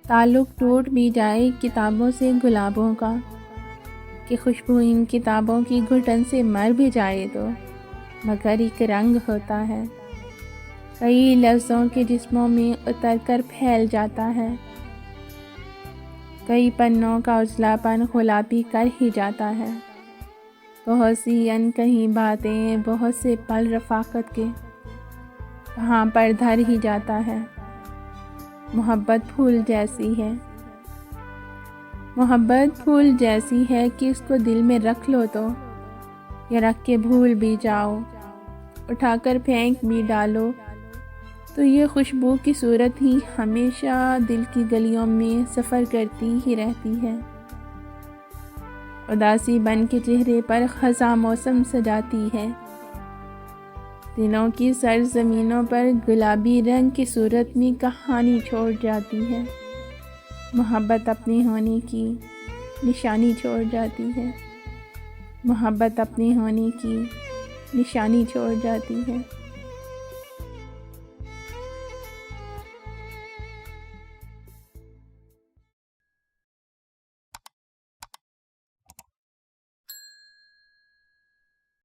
تعلق ٹوٹ بھی جائے کتابوں سے گلابوں کا، کہ خوشبو ان کتابوں کی گھٹن سے مر بھی جائے تو مگر ایک رنگ ہوتا ہے، کئی لفظوں کے جسموں میں اتر کر پھیل جاتا ہے، کئی پنوں کا اجلاپن غلابی کر ہی جاتا ہے، بہت سی انکہی باتیں، بہت سے پل رفاقت کے وہاں پر دھر ہی جاتا ہے۔ محبت پھول جیسی ہے، محبت پھول جیسی ہے کہ اس کو دل میں رکھ لو تو یا رکھ کے بھول بھی جاؤ، اٹھا کر پھینک بھی ڈالو تو یہ خوشبو کی صورت ہی ہمیشہ دل کی گلیوں میں سفر کرتی ہی رہتی ہے، اداسی بن کے چہرے پر خزاں موسم سجاتی ہے، دلوں کی سرزمینوں پر گلابی رنگ کی صورت میں کہانی چھوڑ جاتی ہے، محبت اپنی ہونے کی نشانی چھوڑ جاتی ہے، محبت اپنی ہونے کی نشانی چھوڑ جاتی ہے۔